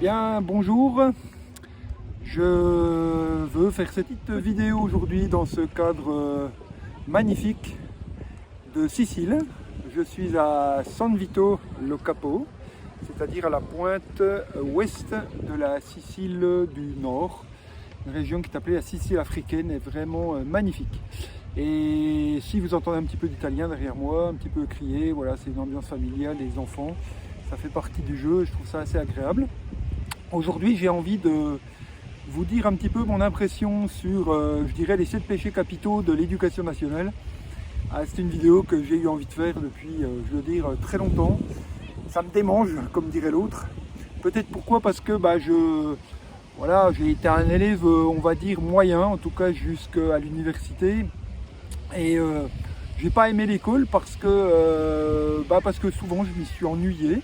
Bien, bonjour. Je veux faire cette petite vidéo aujourd'hui dans ce cadre magnifique de Sicile. Je suis à San Vito lo Capo, c'est-à-dire à la pointe ouest de la Sicile du Nord, une région qui est appelée la Sicile africaine, est vraiment magnifique. Et si vous entendez un petit peu d'italien derrière moi, un petit peu crier, voilà, c'est une ambiance familiale, les enfants, ça fait partie du jeu, je trouve ça assez agréable. Aujourd'hui, j'ai envie de vous dire un petit peu mon impression sur, je dirais, les 7 péchés capitaux de l'éducation nationale. C'est une vidéo que j'ai eu envie de faire depuis, je veux dire, très longtemps. Ça me démange, comme dirait l'autre. Peut-être pourquoi, parce que voilà, j'ai été un élève, on va dire, moyen, en tout cas jusqu'à l'université. Et j'ai pas aimé l'école parce que souvent je m'y suis ennuyé.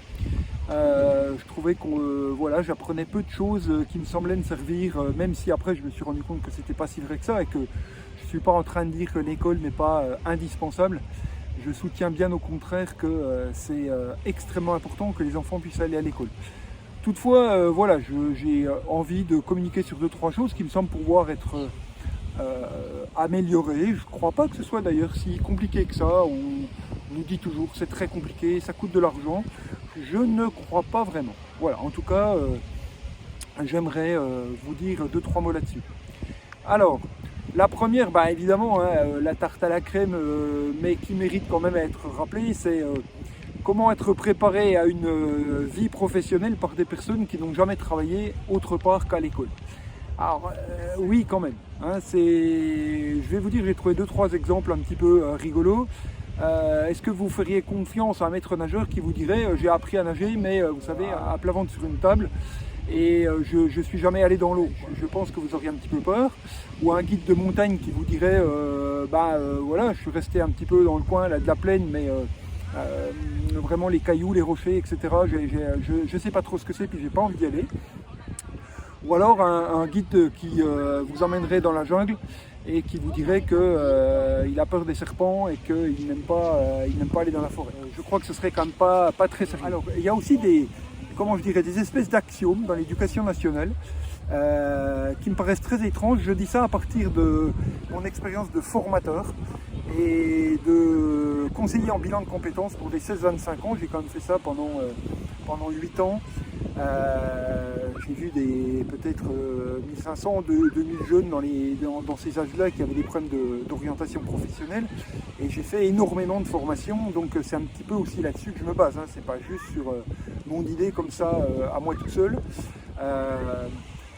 Je trouvais que voilà, j'apprenais peu de choses qui me semblaient me servir, même si après je me suis rendu compte que c'était pas si vrai que ça et que je suis pas en train de dire que l'école n'est pas indispensable. Je soutiens bien au contraire que c'est extrêmement important que les enfants puissent aller à l'école. Toutefois, voilà, j'ai envie de communiquer sur 2-3 choses qui me semblent pouvoir être améliorées. Je ne crois pas que ce soit d'ailleurs si compliqué que ça. On nous dit toujours que c'est très compliqué, ça coûte de l'argent. Je ne crois pas vraiment. Voilà, en tout cas, j'aimerais vous dire 2-3 mots là-dessus. Alors, la première, évidemment, la tarte à la crème, mais qui mérite quand même à être rappelée, c'est comment être préparé à une vie professionnelle par des personnes qui n'ont jamais travaillé autre part qu'à l'école. Alors, oui, quand même. Je vais vous dire, j'ai trouvé 2-3 exemples un petit peu rigolos. Est-ce que vous feriez confiance à un maître nageur qui vous dirait j'ai appris à nager, mais vous savez, à plat ventre sur une table, et je ne suis jamais allé dans l'eau? Je pense que vous auriez un petit peu peur. Ou un guide de montagne qui vous dirait voilà, je suis resté un petit peu dans le coin là, de la plaine, mais vraiment les cailloux, les rochers, etc. Je ne sais pas trop ce que c'est, puis j'ai pas envie d'y aller. Ou alors un guide qui vous emmènerait dans la jungle et qui vous dirait qu'il a peur des serpents et qu'il n'aime pas aller dans la forêt. Je crois que ce serait quand même pas très sérieux. Alors, il y a aussi des espèces d'axiomes dans l'éducation nationale qui me paraissent très étranges. Je dis ça à partir de mon expérience de formateur et de conseiller en bilan de compétences pour les 16-25 ans. J'ai quand même fait ça pendant 8 ans. J'ai vu peut-être 1500, 2000 jeunes dans ces âges-là qui avaient des problèmes d'orientation professionnelle, et j'ai fait énormément de formations, donc c'est un petit peu aussi là-dessus que je me base, c'est pas juste sur mon idée comme ça à moi tout seul.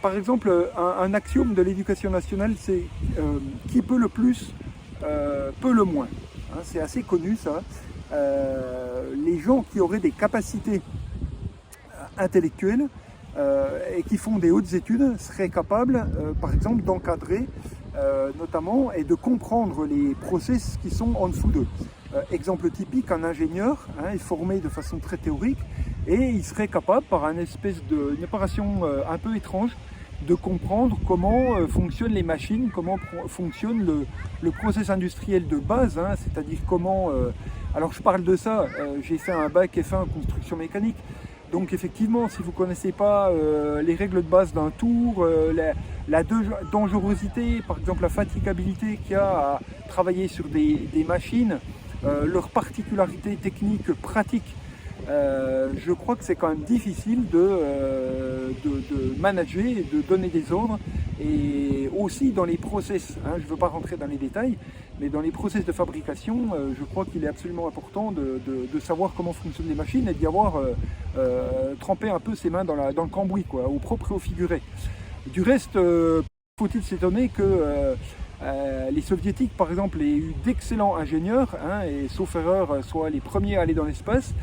Par exemple, un axiome de l'éducation nationale, c'est qui peut le plus peut le moins. C'est assez connu ça. Les gens qui auraient des capacités intellectuels et qui font des hautes études seraient capables, par exemple, d'encadrer notamment et de comprendre les process qui sont en dessous d'eux. Exemple typique, un ingénieur est formé de façon très théorique et il serait capable, par une opération un peu étrange, de comprendre comment fonctionnent les machines, comment fonctionne le process industriel de base, c'est-à-dire comment... alors je parle de ça, j'ai fait un bac F1 en construction mécanique. Donc effectivement, si vous ne connaissez pas les règles de base d'un tour, la dangerosité, par exemple la fatigabilité qu'il y a à travailler sur des machines, leurs particularités techniques, pratiques, je crois que c'est quand même difficile de manager, de donner des ordres, et aussi dans les process, je ne veux pas rentrer dans les détails, mais dans les process de fabrication, je crois qu'il est absolument important de savoir comment fonctionnent les machines et d'y avoir trempé un peu ses mains dans le cambouis, quoi, au propre et au figuré. Du reste, faut-il s'étonner que les soviétiques, par exemple, aient eu d'excellents ingénieurs, et sauf erreur, soient les premiers à aller dans l'espace.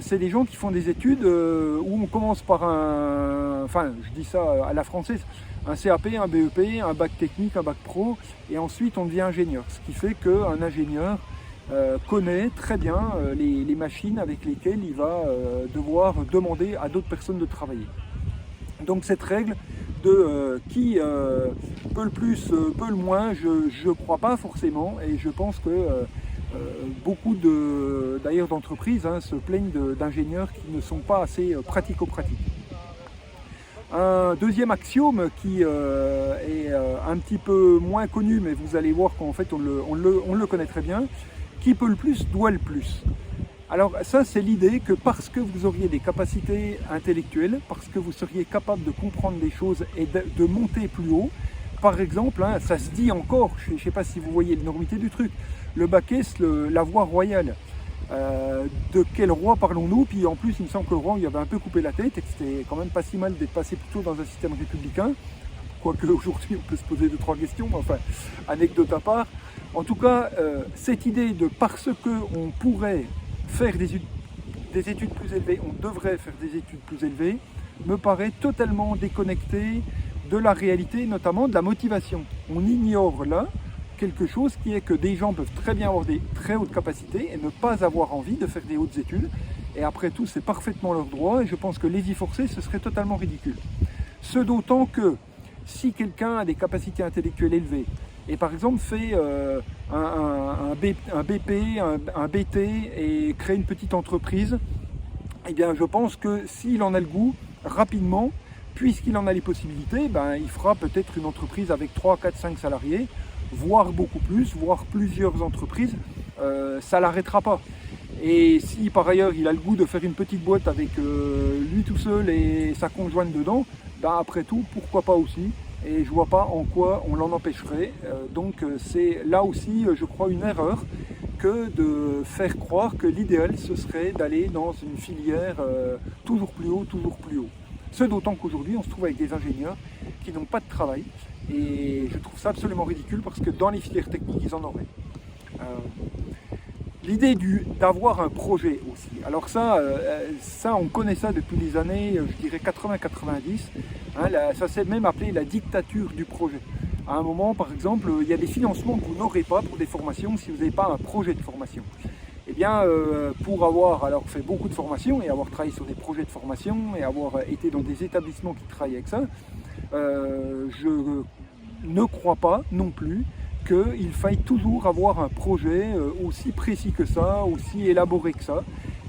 C'est des gens qui font des études où on commence par je dis ça à la française, un CAP, un BEP, un bac technique, un bac pro, et ensuite on devient ingénieur. Ce qui fait qu'un ingénieur connaît très bien les machines avec lesquelles il va devoir demander à d'autres personnes de travailler. Donc cette règle de qui peut le plus, peut le moins, je ne crois pas forcément, et je pense que beaucoup d'ailleurs d'entreprises se plaignent d'ingénieurs qui ne sont pas assez pratico-pratiques. Un deuxième axiome qui est un petit peu moins connu, mais vous allez voir qu'en fait on le connaît très bien, qui peut le plus doit le plus. Alors ça, c'est l'idée que parce que vous auriez des capacités intellectuelles, parce que vous seriez capable de comprendre des choses et de monter plus haut, par exemple, hein, ça se dit encore, je ne sais pas si vous voyez l'énormité du truc, le bac S, la voie royale. De quel roi parlons-nous? Puis en plus, il me semble que le roi, il avait un peu coupé la tête et que c'était quand même pas si mal d'être passé plutôt dans un système républicain. Quoique aujourd'hui, on peut se poser 2-3 questions, mais enfin, anecdote à part. En tout cas, cette idée de parce qu'on pourrait faire des études plus élevées, on devrait faire des études plus élevées, me paraît totalement déconnecté de la réalité, notamment de la motivation. On ignore là quelque chose qui est que des gens peuvent très bien avoir des très hautes capacités et ne pas avoir envie de faire des hautes études. Et après tout, c'est parfaitement leur droit et je pense que les y forcer, ce serait totalement ridicule. Ce d'autant que si quelqu'un a des capacités intellectuelles élevées et par exemple fait un BP, un BT et crée une petite entreprise, eh bien je pense que s'il en a le goût, rapidement, puisqu'il en a les possibilités, ben, il fera peut-être une entreprise avec 3, 4, 5 salariés, voire beaucoup plus, voire plusieurs entreprises, ça ne l'arrêtera pas. Et si par ailleurs il a le goût de faire une petite boîte avec lui tout seul et sa conjointe dedans, ben après tout, pourquoi pas aussi. Et je ne vois pas en quoi on l'en empêcherait. Donc c'est là aussi, je crois, une erreur que de faire croire que l'idéal ce serait d'aller dans une filière toujours plus haut, toujours plus haut. Ce d'autant qu'aujourd'hui on se trouve avec des ingénieurs qui n'ont pas de travail. Et je trouve ça absolument ridicule parce que dans les filières techniques, ils en auraient. L'idée d'avoir un projet aussi. Alors ça, on connaît ça depuis les années, je dirais 80-90. Hein, ça s'est même appelé la dictature du projet. À un moment, par exemple, il y a des financements que vous n'aurez pas pour des formations si vous n'avez pas un projet de formation. Eh bien, pour avoir alors fait beaucoup de formations et avoir travaillé sur des projets de formation et avoir été dans des établissements qui travaillent avec ça, je ne crois pas non plus qu'il faille toujours avoir un projet aussi précis que ça, aussi élaboré que ça,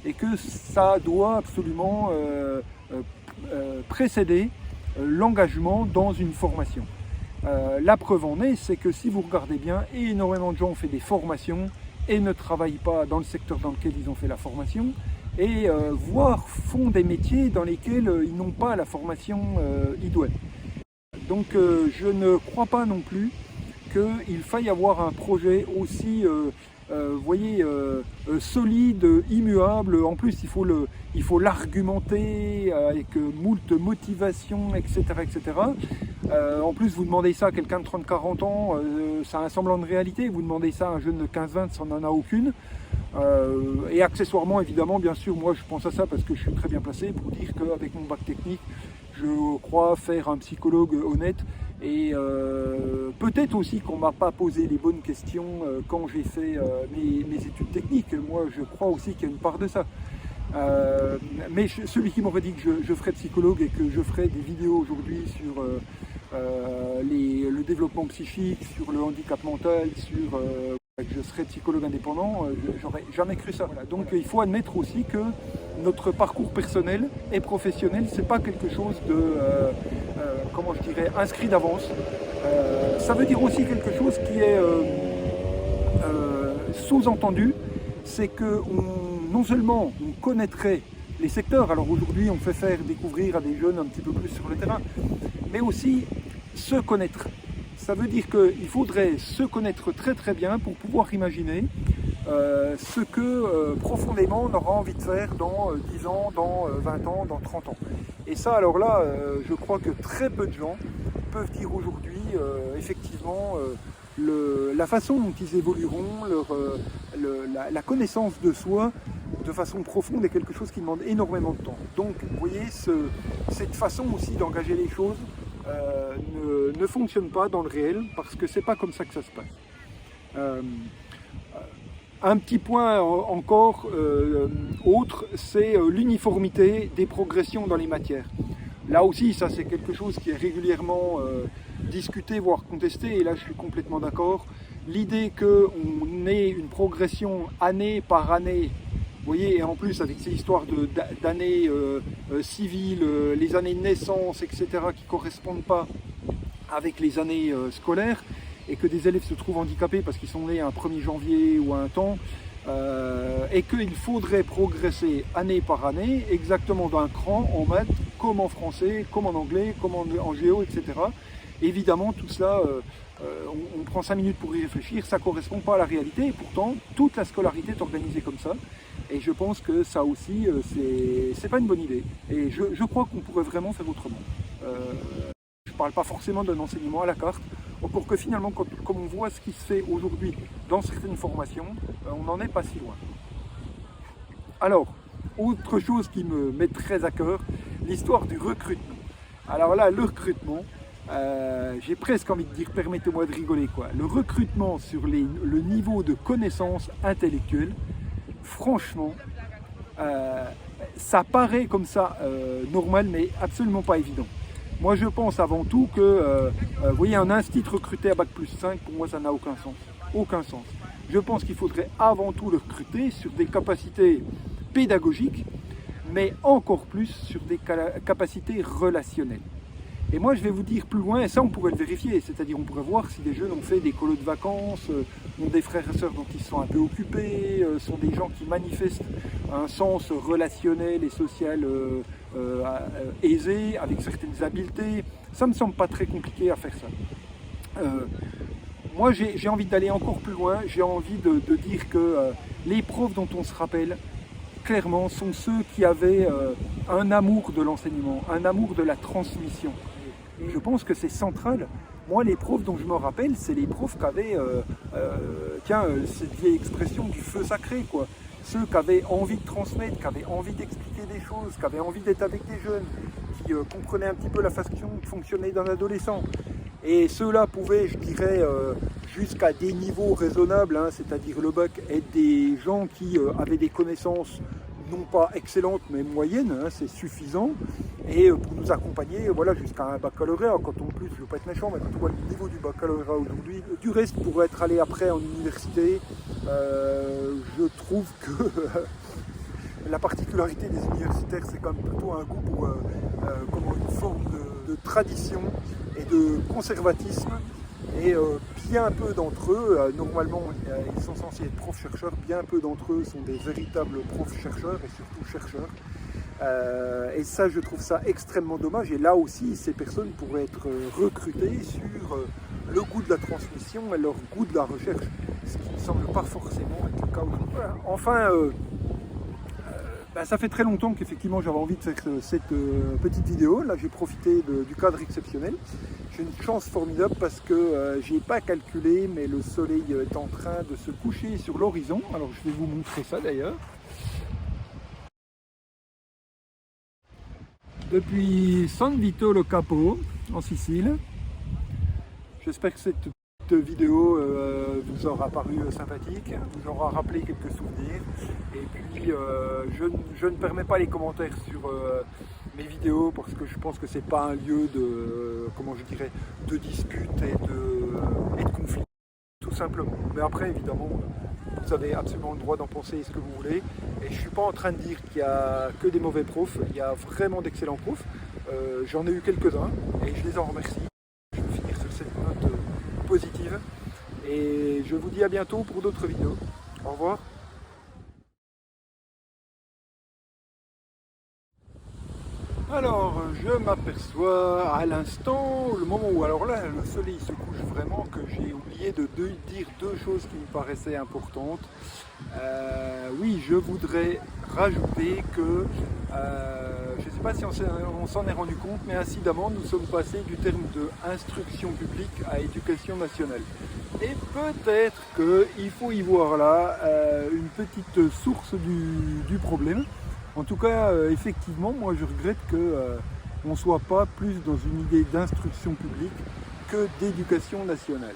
et que ça doit absolument précéder l'engagement dans une formation. La preuve en est, c'est que si vous regardez bien, énormément de gens ont fait des formations et ne travaillent pas dans le secteur dans lequel ils ont fait la formation, et voire font des métiers dans lesquels ils n'ont pas la formation idoine. Donc je ne crois pas non plus qu'il faille avoir un projet aussi solide, immuable. En plus, il faut l'argumenter avec moult motivation, etc. etc. En plus, vous demandez ça à quelqu'un de 30-40 ans, ça a un semblant de réalité. Vous demandez ça à un jeune de 15-20, ça n'en a aucune. Et accessoirement, évidemment, bien sûr, moi je pense à ça parce que je suis très bien placé pour dire qu'avec mon bac technique, je crois faire un psychologue honnête et peut-être aussi qu'on ne m'a pas posé les bonnes questions quand j'ai fait mes études techniques. Moi, je crois aussi qu'il y a une part de ça. Mais celui qui m'aurait dit que je ferais psychologue et que je ferais des vidéos aujourd'hui sur le développement psychique, sur le handicap mental, sur que je serais psychologue indépendant, j'aurais jamais cru ça. Voilà. Donc il faut admettre aussi que notre parcours personnel et professionnel, c'est pas quelque chose de, comment je dirais, inscrit d'avance. Ça veut dire aussi quelque chose qui est sous-entendu, c'est que non seulement on connaîtrait les secteurs, alors aujourd'hui on fait faire découvrir à des jeunes un petit peu plus sur le terrain, mais aussi se connaître. Ça veut dire qu'il faudrait se connaître très très bien pour pouvoir imaginer ce que profondément on aura envie de faire dans 10 ans, dans 20 ans, dans 30 ans. Et ça, alors là, je crois que très peu de gens peuvent dire aujourd'hui, effectivement, la façon dont ils évolueront, la connaissance de soi de façon profonde est quelque chose qui demande énormément de temps. Donc, vous voyez, cette façon aussi d'engager les choses ne fonctionne pas dans le réel parce que c'est pas comme ça que ça se passe. Un petit point encore autre, c'est l'uniformité des progressions dans les matières. Là aussi, ça c'est quelque chose qui est régulièrement discuté, voire contesté, et là je suis complètement d'accord. L'idée qu'on ait une progression année par année Vous voyez, et en plus avec ces histoires d'années civiles, les années de naissance, etc., qui ne correspondent pas avec les années scolaires, et que des élèves se trouvent handicapés parce qu'ils sont nés un 1er janvier ou à un temps, et qu'il faudrait progresser année par année, exactement d'un cran en maths, comme en français, comme en anglais, comme en géo, etc. Évidemment, tout cela, on prend 5 minutes pour y réfléchir, ça ne correspond pas à la réalité, et pourtant, toute la scolarité est organisée comme ça. Et je pense que ça aussi, c'est pas une bonne idée. Et je crois qu'on pourrait vraiment faire autrement. Je ne parle pas forcément d'un enseignement à la carte, encore que finalement, comme on voit ce qui se fait aujourd'hui dans certaines formations, on n'en est pas si loin. Alors, autre chose qui me met très à cœur, l'histoire du recrutement. Alors là, le recrutement, j'ai presque envie de dire, permettez-moi de rigoler, quoi. Le recrutement sur le niveau de connaissances intellectuelles, franchement, ça paraît comme ça normal, mais absolument pas évident. Moi, je pense avant tout que, vous voyez, un institut recruté à Bac+5, pour moi, ça n'a aucun sens. Aucun sens. Je pense qu'il faudrait avant tout le recruter sur des capacités pédagogiques, mais encore plus sur des capacités relationnelles. Et moi, je vais vous dire plus loin, et ça, on pourrait le vérifier, c'est-à-dire on pourrait voir si des jeunes ont fait des colos de vacances, ont des frères et sœurs dont ils sont un peu occupés, sont des gens qui manifestent un sens relationnel et social aisé, avec certaines habiletés. Ça me semble pas très compliqué à faire ça. Moi, j'ai envie d'aller encore plus loin, j'ai envie de dire que les profs dont on se rappelle, clairement, sont ceux qui avaient un amour de l'enseignement, un amour de la transmission. Je pense que c'est central. Moi, les profs dont je me rappelle, c'est les profs qui avaient, cette vieille expression du feu sacré, quoi. Ceux qui avaient envie de transmettre, qui avaient envie d'expliquer des choses, qui avaient envie d'être avec des jeunes, qui comprenaient un petit peu la façon de fonctionner d'un adolescent. Et ceux-là pouvaient, je dirais, jusqu'à des niveaux raisonnables, hein, c'est-à-dire le bac, être des gens qui avaient des connaissances non pas excellentes mais moyennes, hein, c'est suffisant, et pour nous accompagner voilà, jusqu'à un baccalauréat. Quand on plus, je ne veux pas être méchant, mais quand on voit le niveau du baccalauréat aujourd'hui, du reste pour être allé après en université, je trouve que la particularité des universitaires, c'est quand même plutôt un goût pour une forme de tradition et de conservatisme. Et bien peu d'entre eux, normalement ils sont censés être profs-chercheurs, bien peu d'entre eux sont des véritables profs-chercheurs et surtout chercheurs. Et ça, je trouve ça extrêmement dommage. Et là aussi, ces personnes pourraient être recrutées sur le goût de la transmission et leur goût de la recherche, ce qui ne semble pas forcément être le cas aujourd'hui. Voilà. Enfin, ça fait très longtemps qu'effectivement j'avais envie de faire cette petite vidéo. Là, j'ai profité du cadre exceptionnel. J'ai une chance formidable parce que je n'ai pas calculé, mais le soleil est en train de se coucher sur l'horizon. Alors je vais vous montrer ça d'ailleurs. Depuis San Vito le Capo, en Sicile. J'espère que cette vidéo vous aura paru sympathique, vous aura rappelé quelques souvenirs. Et puis je ne permets pas les commentaires sur mes vidéos parce que je pense que c'est pas un lieu de, comment je dirais, de dispute et de conflit, tout simplement. Mais après, évidemment, vous avez absolument le droit d'en penser ce que vous voulez. Et je ne suis pas en train de dire qu'il n'y a que des mauvais profs, il y a vraiment d'excellents profs. J'en ai eu quelques-uns et je les en remercie. Je vais finir sur cette note positive. Et je vous dis à bientôt pour d'autres vidéos. Au revoir. Alors, je m'aperçois à l'instant, le moment où, alors là, le soleil se couche vraiment, que j'ai oublié de dire deux choses qui me paraissaient importantes. Oui, je voudrais rajouter que, je ne sais pas si on s'en est rendu compte, mais incidemment, nous sommes passés du terme de instruction publique à éducation nationale. Et peut-être qu'il faut y voir là une petite source du problème. En tout cas, effectivement, moi je regrette qu'on ne soit pas plus dans une idée d'instruction publique que d'éducation nationale.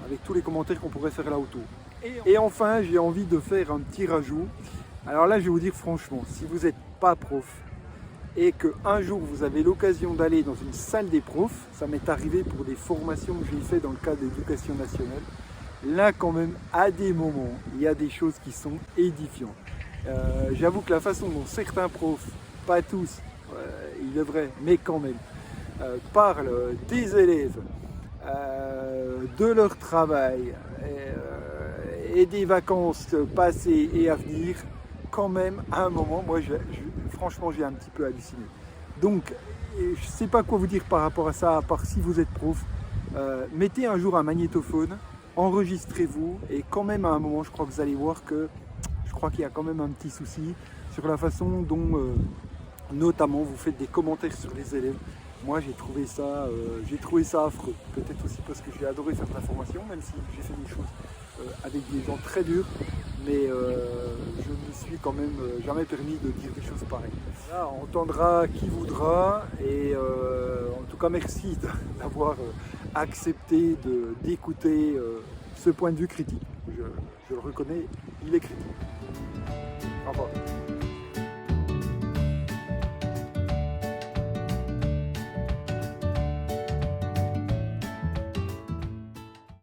Avec tous les commentaires qu'on pourrait faire là autour. Et enfin, j'ai envie de faire un petit rajout. Alors là, je vais vous dire franchement, si vous n'êtes pas prof et qu'un jour vous avez l'occasion d'aller dans une salle des profs, ça m'est arrivé pour des formations que j'ai faites dans le cadre d'éducation nationale, là quand même, à des moments, il y a des choses qui sont édifiantes. J'avoue que la façon dont certains profs, pas tous, ils devraient, mais quand même, parlent des élèves, de leur travail et des vacances passées et à venir, quand même, à un moment, moi, franchement, j'ai un petit peu halluciné. Donc, je ne sais pas quoi vous dire par rapport à ça, à part si vous êtes prof. Mettez un jour un magnétophone, enregistrez-vous, et quand même, à un moment, je crois que vous allez voir que je crois qu'il y a quand même un petit souci sur la façon dont, notamment, vous faites des commentaires sur les élèves. Moi, j'ai trouvé ça affreux. Peut-être aussi parce que j'ai adoré faire de la formation, même si j'ai fait des choses avec des gens très durs. Mais je ne me suis quand même jamais permis de dire des choses pareilles. Là, on entendra qui voudra. Et en tout cas, merci d'avoir accepté d'écouter ce point de vue critique. Je le reconnais, il est critique. Au revoir.